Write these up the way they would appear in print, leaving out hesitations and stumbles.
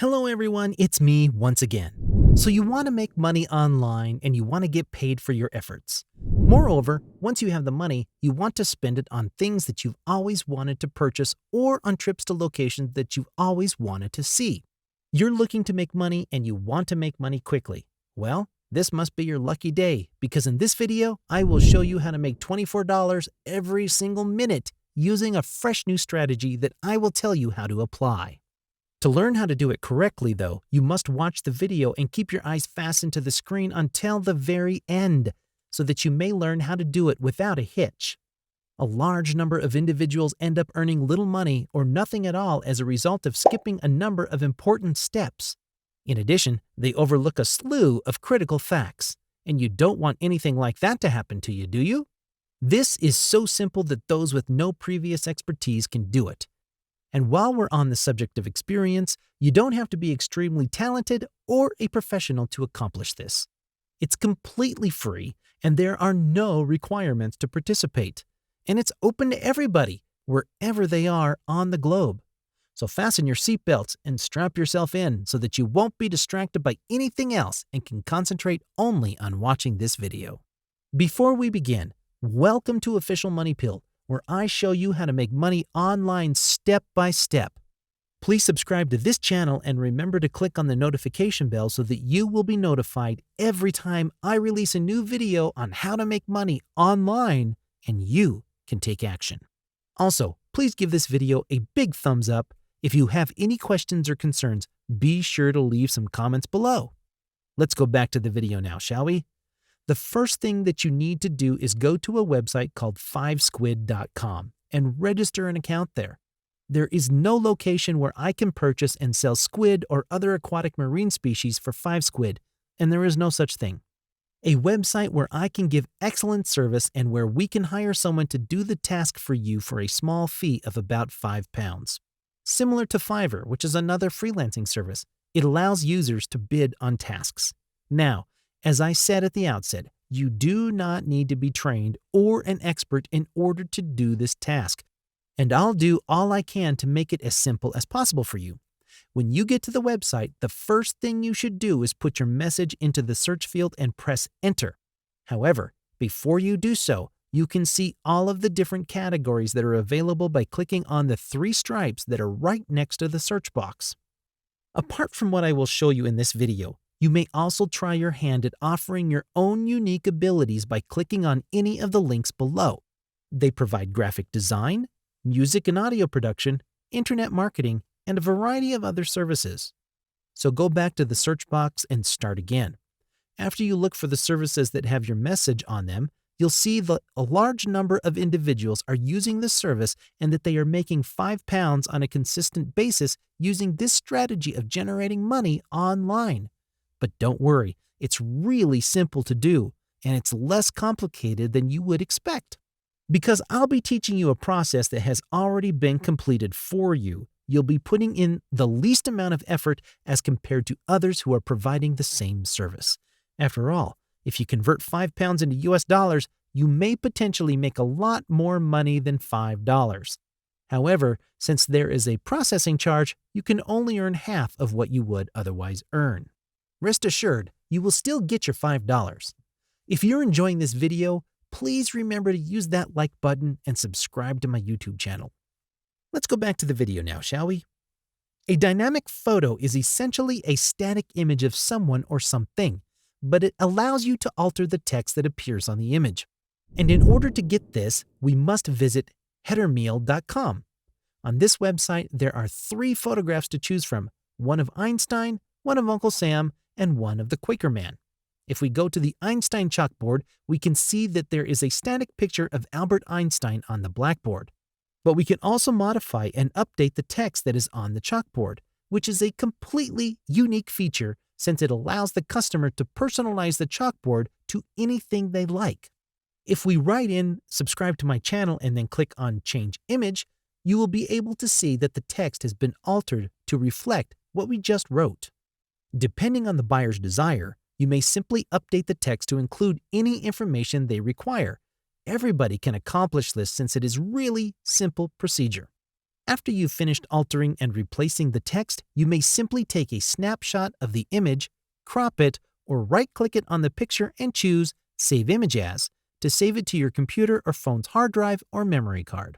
Hello everyone, it's me once again. So you want to make money online and you want to get paid for your efforts. Moreover, once you have the money, you want to spend it on things that you've always wanted to purchase or on trips to locations that you've always wanted to see. You're looking to make money and you want to make money quickly. Well, this must be your lucky day because in this video, I will show you how to make $24 every single minute using a fresh new strategy that I will tell you how to apply. To learn how to do it correctly, though, you must watch the video and keep your eyes fastened to the screen until the very end, so that you may learn how to do it without a hitch. A large number of individuals end up earning little money or nothing at all as a result of skipping a number of important steps. In addition, they overlook a slew of critical facts, and you don't want anything like that to happen to you, do you? This is so simple that those with no previous expertise can do it. And while we're on the subject of experience, you don't have to be extremely talented or a professional to accomplish this. It's completely free, and there are no requirements to participate. And it's open to everybody, wherever they are on the globe. So fasten your seatbelts and strap yourself in so that you won't be distracted by anything else and can concentrate only on watching this video. Before we begin, welcome to Official Money Pill, where I show you how to make money online step by step. Please subscribe to this channel and remember to click on the notification bell so that you will be notified every time I release a new video on how to make money online and you can take action. Also, please give this video a big thumbs up. If you have any questions or concerns, be sure to leave some comments below. Let's go back to the video now, shall we? The first thing that you need to do is go to a website called 5squid.com and register an account there. There is no location where I can purchase and sell squid or other aquatic marine species for 5squid, and there is no such thing. A website where I can give excellent service and where we can hire someone to do the task for you for a small fee of about £5. Similar to Fiverr, which is another freelancing service, it allows users to bid on tasks. Now, as I said at the outset, you do not need to be trained or an expert in order to do this task, and I'll do all I can to make it as simple as possible for you. When you get to the website, the first thing you should do is put your message into the search field and press enter. However, before you do so, you can see all of the different categories that are available by clicking on the three stripes that are right next to the search box. Apart from what I will show you in this video, you may also try your hand at offering your own unique abilities by clicking on any of the links below. They provide graphic design, music and audio production, internet marketing, and a variety of other services. So go back to the search box and start again. After you look for the services that have your message on them, you'll see that a large number of individuals are using this service and that they are making £5 on a consistent basis using this strategy of generating money online. But don't worry, it's really simple to do, and it's less complicated than you would expect. Because I'll be teaching you a process that has already been completed for you, you'll be putting in the least amount of effort as compared to others who are providing the same service. After all, if you convert £5 into US dollars, you may potentially make a lot more money than $5. However, since there is a processing charge, you can only earn half of what you would otherwise earn. Rest assured, you will still get your $5. If you're enjoying this video, please remember to use that like button and subscribe to my YouTube channel. Let's go back to the video now, shall we? A dynamic photo is essentially a static image of someone or something, but it allows you to alter the text that appears on the image. And in order to get this, we must visit headermeal.com. On this website, there are 3 photographs to choose from, one of Einstein, one of Uncle Sam, and one of the Quaker Man. If we go to the Einstein chalkboard, we can see that there is a static picture of Albert Einstein on the blackboard. But we can also modify and update the text that is on the chalkboard, which is a completely unique feature since it allows the customer to personalize the chalkboard to anything they like. If we write in subscribe to my channel and then click on change image, you will be able to see that the text has been altered to reflect what we just wrote. Depending on the buyer's desire, you may simply update the text to include any information they require. Everybody can accomplish this since it is really simple procedure. After you've finished altering and replacing the text, you may simply take a snapshot of the image, crop it, or right-click it on the picture and choose Save Image As to save it to your computer or phone's hard drive or memory card.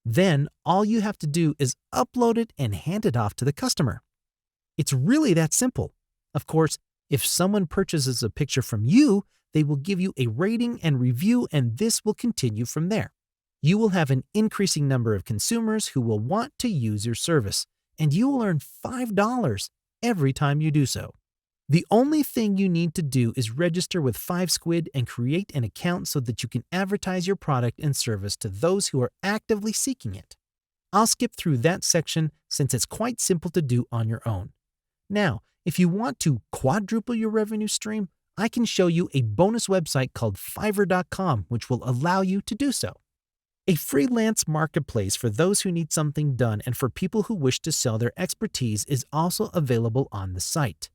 Then, all you have to do is upload it and hand it off to the customer. It's really that simple. Of course, if someone purchases a picture from you, they will give you a rating and review, and this will continue from there. You will have an increasing number of consumers who will want to use your service, and you will earn $5 every time you do so. The only thing you need to do is register with 5Squid and create an account so that you can advertise your product and service to those who are actively seeking it. I'll skip through that section since it's quite simple to do on your own. Now, if you want to quadruple your revenue stream, I can show you a bonus website called Fiverr.com, which will allow you to do so. A freelance marketplace for those who need something done and for people who wish to sell their expertise is also available on the site.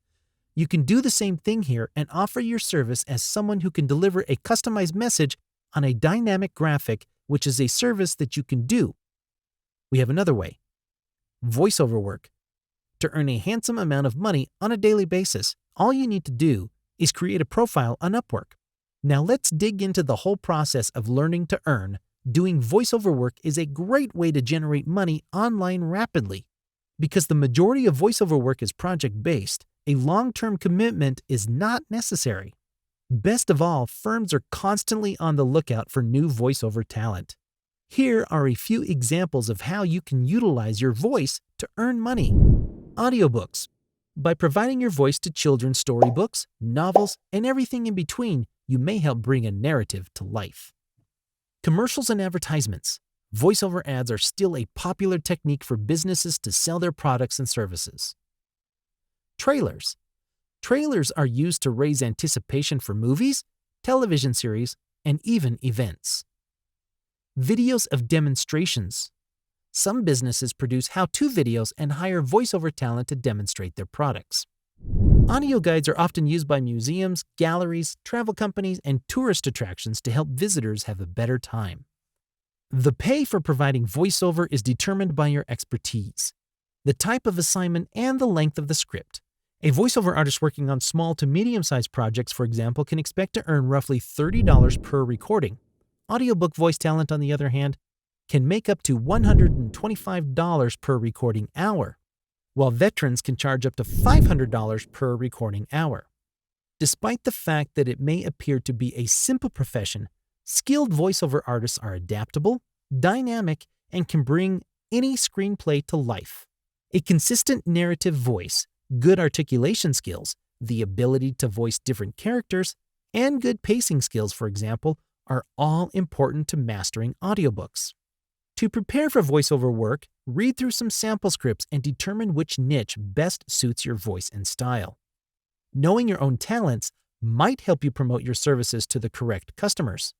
You can do the same thing here and offer your service as someone who can deliver a customized message on a dynamic graphic, which is a service that you can do. We have another way. Voiceover work. To earn a handsome amount of money on a daily basis, all you need to do is create a profile on Upwork. Now let's dig into the whole process of learning to earn. Doing voiceover work is a great way to generate money online rapidly. Because the majority of voiceover work is project-based, a long-term commitment is not necessary. Best of all, firms are constantly on the lookout for new voiceover talent. Here are a few examples of how you can utilize your voice to earn money. Audiobooks. By providing your voice to children's storybooks, novels, and everything in between, you may help bring a narrative to life. Commercials and advertisements. Voiceover ads are still a popular technique for businesses to sell their products and services. Trailers. Trailers are used to raise anticipation for movies, television series, and even events. Videos of demonstrations. Some businesses produce how-to videos and hire voiceover talent to demonstrate their products. Audio guides are often used by museums, galleries, travel companies, and tourist attractions to help visitors have a better time. The pay for providing voiceover is determined by your expertise, the type of assignment, and the length of the script. A voiceover artist working on small to medium-sized projects, for example, can expect to earn roughly $30 per recording. Audiobook voice talent, on the other hand, can make up to $125 per recording hour, while veterans can charge up to $500 per recording hour. Despite the fact that it may appear to be a simple profession, skilled voiceover artists are adaptable, dynamic, and can bring any screenplay to life. A consistent narrative voice, good articulation skills, the ability to voice different characters, and good pacing skills, for example, are all important to mastering audiobooks. To prepare for voiceover work, read through some sample scripts and determine which niche best suits your voice and style. Knowing your own talents might help you promote your services to the correct customers.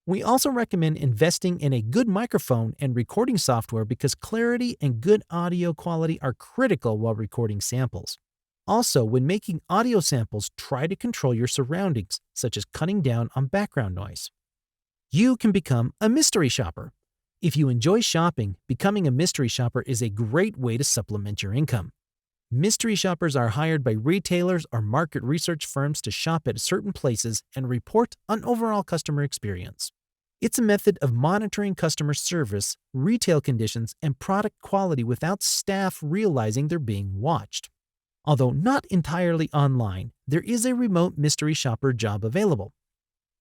We also recommend investing in a good microphone and recording software because clarity and good audio quality are critical while recording samples. Also, when making audio samples, try to control your surroundings, such as cutting down on background noise. You can become a mystery shopper. If you enjoy shopping, becoming a mystery shopper is a great way to supplement your income. Mystery shoppers are hired by retailers or market research firms to shop at certain places and report on overall customer experience. It's a method of monitoring customer service, retail conditions, and product quality without staff realizing they're being watched. Although not entirely online, there is a remote mystery shopper job available.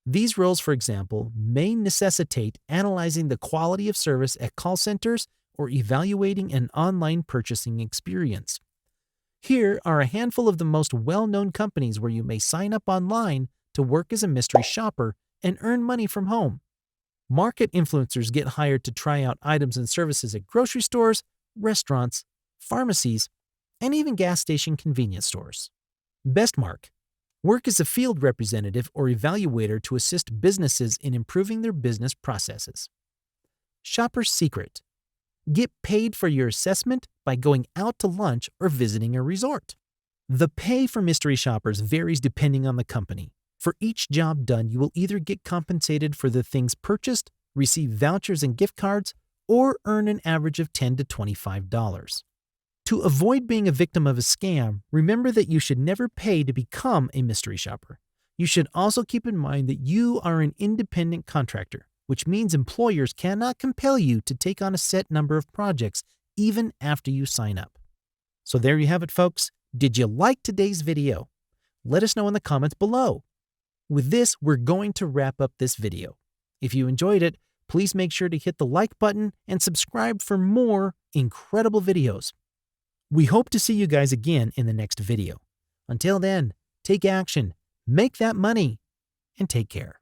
These roles, for example, may necessitate analyzing the quality of service at call centers or evaluating an online purchasing experience. Here are a handful of the most well-known companies where you may sign up online to work as a mystery shopper and earn money from home. Market influencers get hired to try out items and services at grocery stores, restaurants, pharmacies, and even gas station convenience stores. Bestmark. Work as a field representative or evaluator to assist businesses in improving their business processes. Shopper's Secret. Get paid for your assessment by going out to lunch or visiting a resort. The pay for mystery shoppers varies depending on the company. For each job done, you will either get compensated for the things purchased, receive vouchers and gift cards, or earn an average of $10 to $25. To avoid being a victim of a scam, remember that you should never pay to become a mystery shopper. You should also keep in mind that you are an independent contractor, which means employers cannot compel you to take on a set number of projects even after you sign up. So there you have it, folks. Did you like today's video? Let us know in the comments below. With this, we're going to wrap up this video. If you enjoyed it, please make sure to hit the like button and subscribe for more incredible videos. We hope to see you guys again in the next video. Until then, take action, make that money, and take care.